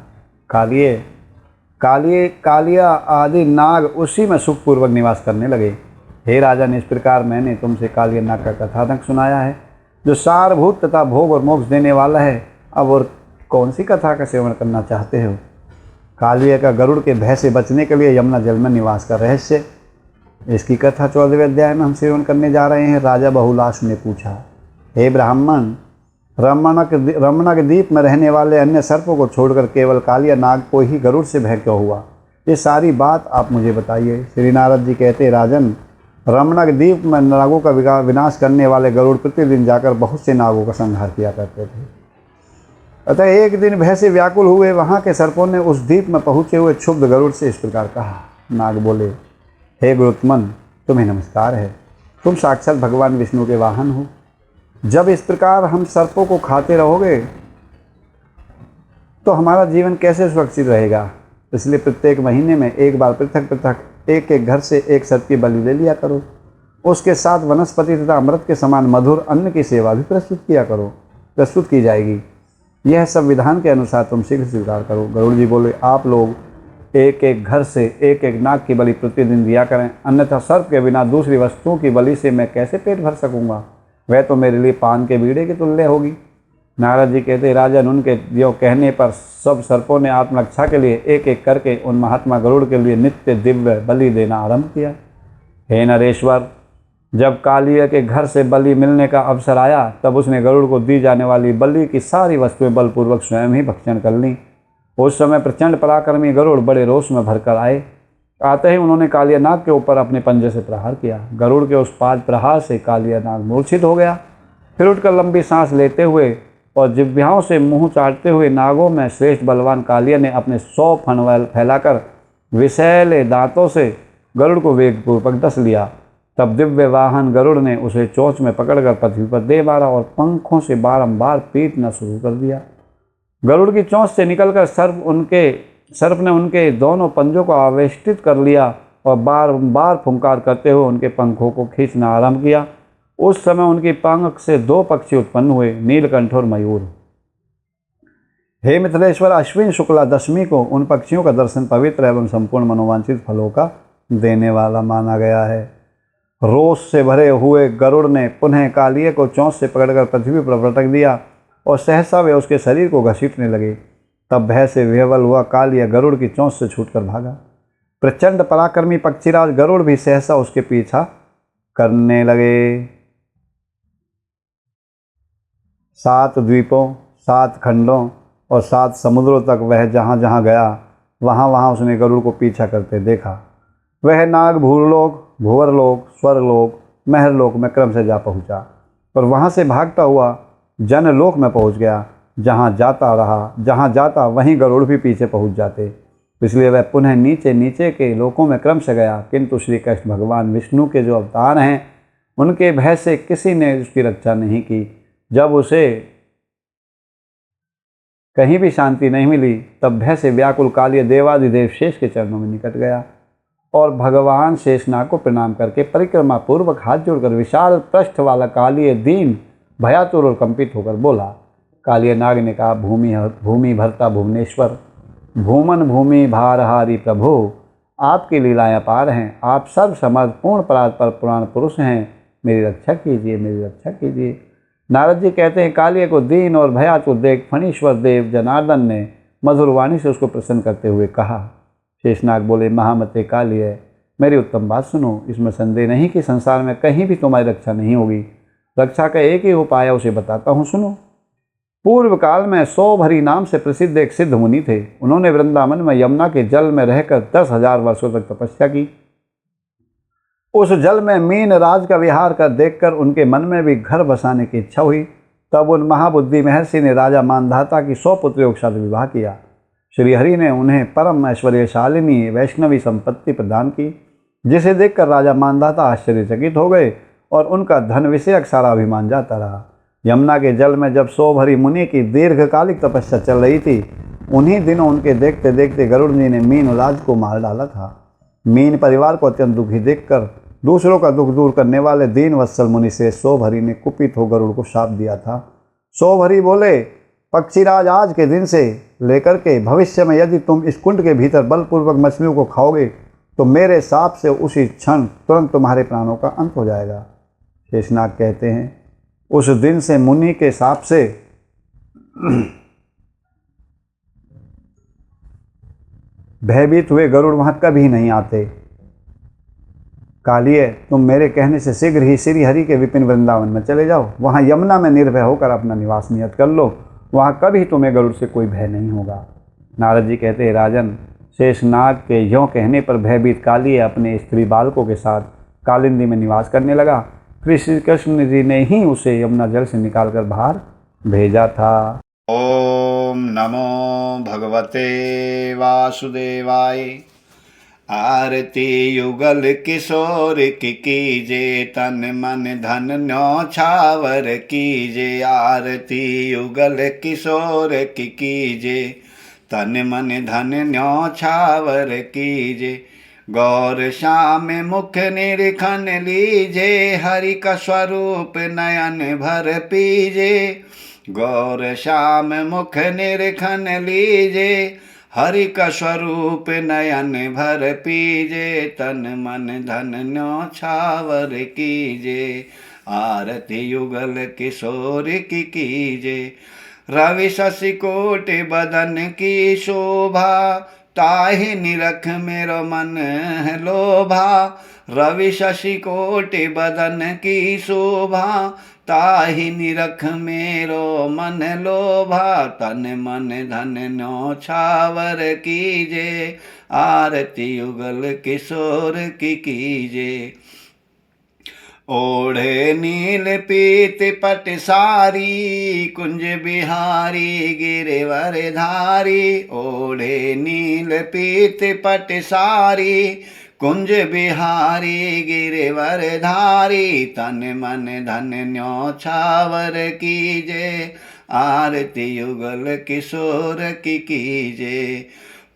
कालिया आदि नाग उसी में सुखपूर्वक निवास करने लगे। हे राजन, इस प्रकार मैंने तुमसे कालिया नाग का कथानक सुनाया है, जो सारभूत तथा भोग और मोक्ष देने वाला है। अब और कौन सी कथा का सेवन करना चाहते हो? कालिया का गरुड़ के भय से बचने के लिए यमुना जल में निवास का रहस्य, इसकी कथा 14वें अध्याय में हम सेवन करने जा रहे हैं। राजा बहुलाश ने पूछा, हे ब्राह्मण, रमणक द्वीप में रहने वाले अन्य सर्पों को छोड़कर केवल कालिया नाग को ही गरुड़ से भय क्यों हुआ? ये सारी बात आप मुझे बताइए। श्री नारद जी कहते, राजन, रमणक द्वीप में नागों का विनाश करने वाले गरुड़ प्रतिदिन जाकर बहुत से नागों का संहार किया करते थे। अतः एक दिन भय से व्याकुल हुए वहाँ के सर्पों ने उस द्वीप में पहुँचे हुए क्षुब्ध गरुड़ से इस प्रकार कहा। नाग बोले, हे गुरुत्मन, तुम्हें नमस्कार है। तुम साक्षात भगवान विष्णु के वाहन हो। जब इस प्रकार हम सर्पों को खाते रहोगे तो हमारा जीवन कैसे सुरक्षित रहेगा? इसलिए प्रत्येक महीने में एक बार पृथक पृथक एक एक घर से एक सर्प की बलि ले लिया करो। उसके साथ वनस्पति तथा अमृत के समान मधुर अन्न की सेवा भी प्रस्तुत की जाएगी। यह सब विधान के अनुसार तुम शीघ्र स्वीकार करो। गरुड़ जी बोले, आप लोग एक एक घर से एक एक नाग की बलि प्रतिदिन दिया करें, अन्यथा सर्प के बिना दूसरी वस्तुओं की बलि से मैं कैसे पेट भर सकूंगा? वह तो मेरे लिए पान के बीड़े की तुल्य होगी। नारद जी कहते, राजन, उनके जो कहने पर सब सर्पों ने आत्मरक्षा के लिए एक एक करके उन महात्मा गरुड़ के लिए नित्य दिव्य बलि देना आरंभ किया। हे नरेश्वर, जब कालिया के घर से बलि मिलने का अवसर आया तब उसने गरुड़ को दी जाने वाली बलि की सारी वस्तुएं बलपूर्वक स्वयं ही भक्षण कर लीं। उस समय प्रचंड पराक्रमी गरुड़ बड़े रोष में भरकर आते ही उन्होंने कालिया नाग के ऊपर अपने पंजे से प्रहार किया। गरुड़ के उस पाद प्रहार से कालिया नाग मूर्छित हो गया। फिर उठकर लंबी सांस लेते हुए और जिह्वाओं से मुंह चाटते हुए नागों में श्रेष्ठ बलवान कालिया ने अपने 100 फन फैलाकर विषैले दांतों से गरुड़ को वेगपूर्वक डस लिया। तब दिव्य वाहन गरुड़ ने उसे चोंच में पकड़कर पृथ्वी पर दे मारा और पंखों से बारंबार पीटना शुरू कर दिया। गरुड़ की चोंच से निकलकर सर्प ने उनके दोनों पंजों को आवेष्टित कर लिया और बार बार फुंकार करते हुए उनके पंखों को खींचना आरंभ किया। उस समय उनकी पंख से 2 पक्षी उत्पन्न हुए, नीलकंठ और मयूर। हे मिथिलेश्वर, अश्विन शुक्ला दशमी को उन पक्षियों का दर्शन पवित्र एवं संपूर्ण मनोवांछित फलों का देने वाला माना गया है। रोष से भरे हुए गरुड़ ने पुनः कालिये को चोंच से पकड़कर पृथ्वी पर पटक दिया और सहसा वे उसके शरीर को घसीटने लगे। तब भय से विह्वल हुआ कालिया गरुड़ की चोंच से छूटकर भागा। प्रचंड पराक्रमी पक्षीराज गरुड़ भी सहसा उसके पीछा करने लगे। 7 द्वीपों, 7 खंडों और 7 समुद्रों तक वह जहाँ जहाँ गया वहाँ वहाँ उसने गरुड़ को पीछा करते देखा। वह नाग भूलोक, भूवरलोक, स्वर्गलोक, महरलोक में क्रम से जा पहुँचा और वहाँ से भागता हुआ जनलोक में पहुँच गया। जहाँ जाता वहीं गरुड़ भी पीछे पहुँच जाते। इसलिए वह पुनः नीचे नीचे के लोकों में क्रम से गया। किंतु श्री कृष्ण भगवान विष्णु के जो अवतार हैं उनके भय से किसी ने उसकी रक्षा नहीं की। जब उसे कहीं भी शांति नहीं मिली तब भय से व्याकुल कालिया देवादिदेव शेष के चरणों में निकट गया और भगवान शेषनाग को प्रणाम करके परिक्रमा पूर्वक हाथ जोड़कर विशाल पृष्ठ वाला कालिया दीन भयातुर और कंपित होकर बोला। कालिया नाग ने कहा, भूमि भरता भुवनेश्वर, भूमन भूमि भारहारी प्रभु, आपकी लीलाएं अपार हैं। आप सर्वसमर्थ पूर्ण परात्पर पुराण पुरुष हैं। मेरी रक्षा कीजिए, मेरी रक्षा कीजिए। नारद जी कहते हैं, कालिया को दीन और भयातुर देख फणीश्वर देव जनार्दन ने मधुर वाणी से उसको प्रसन्न करते हुए कहा। शेषनाग बोले, महामते कालिया, मेरी उत्तम बात सुनो। इसमें संदेह नहीं कि संसार में कहीं भी तुम्हारी रक्षा नहीं होगी। रक्षा का एक ही उपाय उसे बताता हूँ, सुनो। पूर्व काल में सौभरी नाम से प्रसिद्ध एक सिद्ध मुनि थे। उन्होंने वृंदावन में यमुना के जल में रहकर 10,000 वर्षों तक तपस्या की। उस जल में मीन राज का विहार कर देखकर उनके मन में भी घर बसाने की इच्छा हुई। तब उन महाबुद्धि महर्षि ने राजा मानधाता की 100 पुत्रियों के साथ विवाह किया। श्रीहरि ने उन्हें परम ऐश्वर्यशालिनी वैष्णवी संपत्ति प्रदान की, जिसे देखकर राजा मानधाता आश्चर्यचकित हो गए और उनका धन विषयक सारा अभिमान जाता रहा। यमुना के जल में जब सौभरी मुनि की दीर्घकालिक तपस्या चल रही थी, उन्हीं दिनों उनके देखते देखते गरुड़ जी ने मीन राज को मार डाला था। मीन परिवार को अत्यंत दुखी देखकर दूसरों का दुख दूर करने वाले दीन वत्सल मुनि से सौभरी ने कुपित हो गरुड़ को शाप दिया था। सौभरी बोले, पक्षीराज, आज के दिन से लेकर के भविष्य में यदि तुम इस कुंड के भीतर बलपूर्वक मछलियों को खाओगे तो मेरे शाप से उसी क्षण तुरंत तुम्हारे प्राणों का अंत हो जाएगा। शेषनाग कहते हैं, उस दिन से मुनि के शाप से भयभीत हुए गरुड़ वहां कभी नहीं आते। कालिए, तुम मेरे कहने से शीघ्र ही श्री हरि के विपिन वृंदावन में चले जाओ। वहाँ यमुना में निर्भय होकर अपना निवास नियत कर लो। वहाँ कभी तुम्हें गरुड़ से कोई भय नहीं होगा। नारद जी कहते हैं, राजन, शेषनाग के यों कहने पर भयभीत कालिए अपने स्त्री बालकों के साथ कालिंदी में निवास करने लगा। श्री कृष्ण जी ने ही उसे यमुना जल से निकालकर बाहर भेजा था। ओम नमो भगवते वासुदेवाय। आरती युगल किशोर की कीजे, तन मन धन न्यौछावर कीजे। आरती युगल किशोर की कीजे, तन मन धन न्यौछावर कीजे। गौर श्याम मुख निरखन लीजे, हरि का स्वरूप नयन भर पीजे। गौर श्याम मुख निरखन लीजे, हरि का स्वरूप नयन भर पीजे। तन मन धन न्यौछावर कीजे, आरती युगल किशोर की कीजे। रवि शशि कोटि बदन की शोभा, ताहि निरख मेरो मन है लोभा। रवि शशि कोटि बदन की शोभा, ताहि निरख मेरो मन लोभा। तन मन धन न्यौछावर कीजे, आरती युगल किशोर की कीजे। ओढ़े नील पीत पट सारी, कुंज बिहारी गिरवर धारी। ओढ़े नील पीत पट सारी, कुंज बिहारी गिरवर धारी। तन मन धन न्यौछावर कीजे, आरती युगल किशोर की कीजे।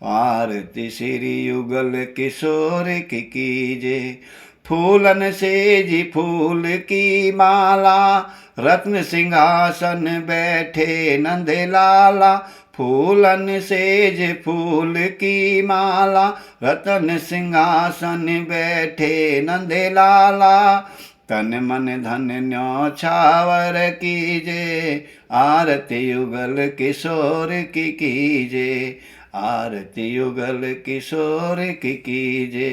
आरती श्री युगल किशोर की कीजे। फूलन सेज फूल की माला, रत्न सिंहासन बैठे नंद लाला। फूलन सेज फूल की माला, रत्न सिंहासन बैठे नंद लाला। तन मन धन न्यौछावर कीजे, आरती युगल किशोर की कीजे। आरती युगल किशोर की कीजे।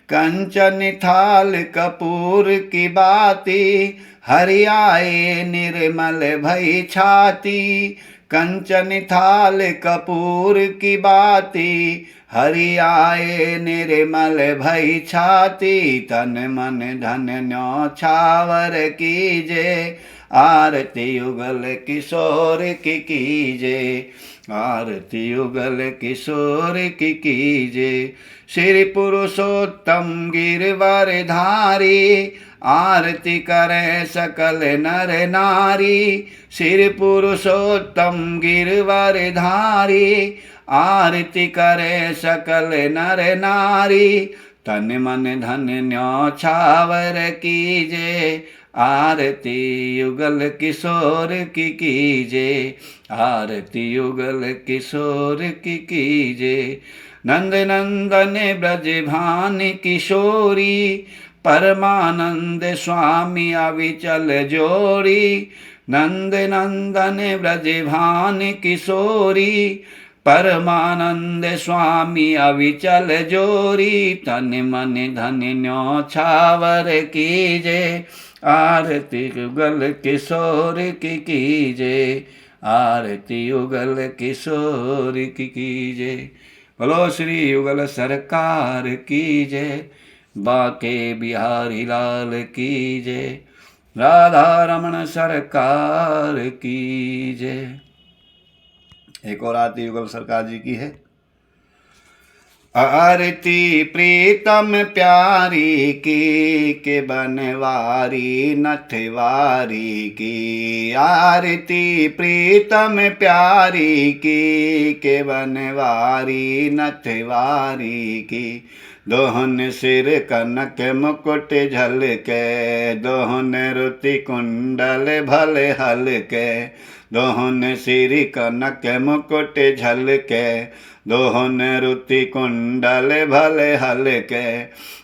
कंचन थाल कपूर की बाती, हरि आए निर्मल भई छाती। कंचन थाल कपूर की बाती, हरि आए निर्मल भई छाती। तन मन धन न्यौछावर कीजे, आरती युगल किशोर की कीजे। आरती युगल किशोर की कीजे। श्री पुरुषोत्तम गिरवर धारी, आरती करे सकल नर नारी। श्री पुरुषोत्तम गिरवर धारी, आरती करे सकल नर नारी। तन मन धन न्यौछावर कीजे, आरती युगल किशोर की कीजे। आरती युगल किशोर की कीजे। नंद नंदन ब्रज भान किशोरी, परमानंद स्वामी अविचल जोड़ी। नंद नंदन ब्रज भान किशोरी, परमानंद स्वामी अविचल जोरी। तन मन धन न्यौछावर कीजे, आरती युगल किशोर की कीजे। आरती युगल किशोर की कीजे। बोलो श्री युगल सरकार की जय। बाके बिहारी लाल की जय। राधा रमण सरकार की जय। एक और आरती युगल सरकार जी की है। आरती प्रीतम प्यारी की, के बनवारी नथवारी की। आरती प्रीतम प्यारी की, के बनवारी नथवारी की। दोहन सिर कनक मुकुट झलके, दोहन रुति कुंडल भले हलके। दोहन सिर कनक मुकुट झलके, दोहन रुति कुंडल भले हलके।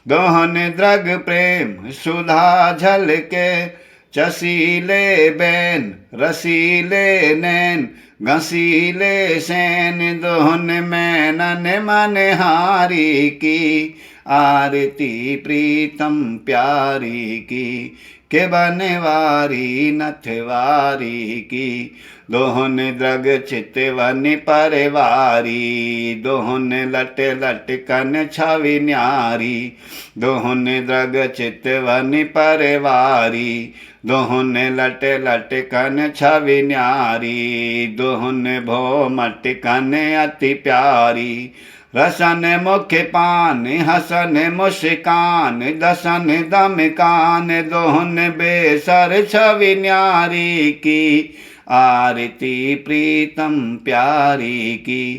दोहन द्रग प्रेम सुधा झलके, चसीले बैन रसीले नैन। घसीले सैन दोहन मैनन मनहारी की, आरती प्रीतम प्यारी की, के बनवारी नथवारी की, दोहन द्रग चितवन परवारी, दोहन लट लट कन छवि न्यारी, दोहन द्रग चितवन परवारी, दोहन लट लट कन छवि न्यारी, दोहन भो मट कन अति प्यारी, रसन मुख पान हसन मुस्कान, दसन दम कान, दोहन बेसर छवि न्यारी की, आरती प्रीतम प्यारी की,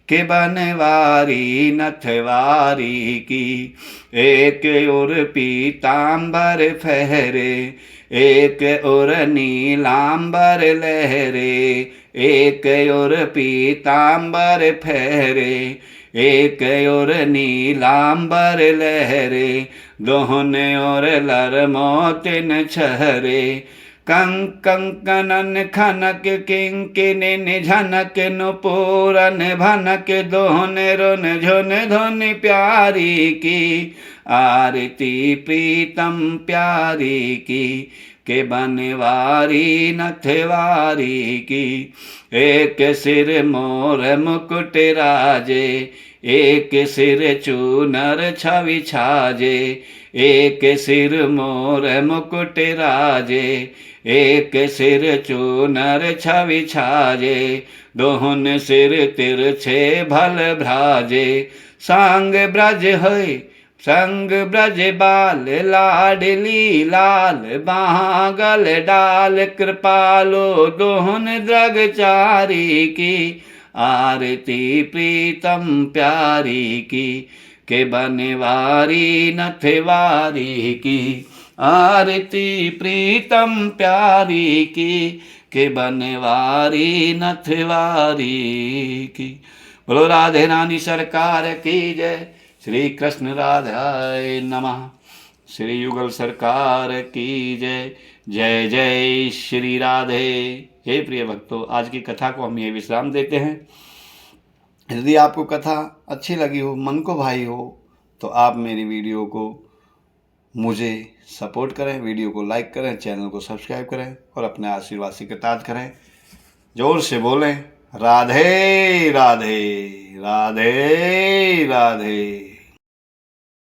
के बनवारी नथवारी की, एक उर पीताम्बर फहरे, एक उर नीलाम्बर लहरे, एक उर पीताम्बर फहरे, एक ओर नीलाम्बर लहरे, दोहन ओर लर मोतिन छहरे, कंकनन खनक किंकिन झनक नुपुरन भनक, दोहन रुन झुन धुन प्यारी की, आरती प्रीतम प्यारी की, के बनवारी नथवारी की, एक सिर मोर मुकुट राजे, एक सिर चूनर छवि छाजे, एक सिर मोर मुकुट राजे, एक सिर चूनर छवि छाजे, दोहन सिर तिरछे भल भ्राजे, सांग ब्रज है संग ब्रज बाल, लाडली लाल बागल डाल, कृपालो दोहन द्रग चारी की, आरती प्रीतम प्यारी की, के बनवारी नथवारी की, आरती प्रीतम प्यारी की, के बनवारी नथवारी की। बोलो राधे रानी सरकार की जय। श्री कृष्ण राधाय नमः। श्री युगल सरकार की जय। जय जय श्री राधे। हे प्रिय भक्तों, आज की कथा को हम ये विश्राम देते हैं। यदि आपको कथा अच्छी लगी हो, मन को भाई हो, तो आप मेरी वीडियो को मुझे सपोर्ट करें, वीडियो को लाइक करें, चैनल को सब्सक्राइब करें और अपने आशीर्वाद से कृतार्थ करें। जोर से बोलें राधे राधे राधे राधे।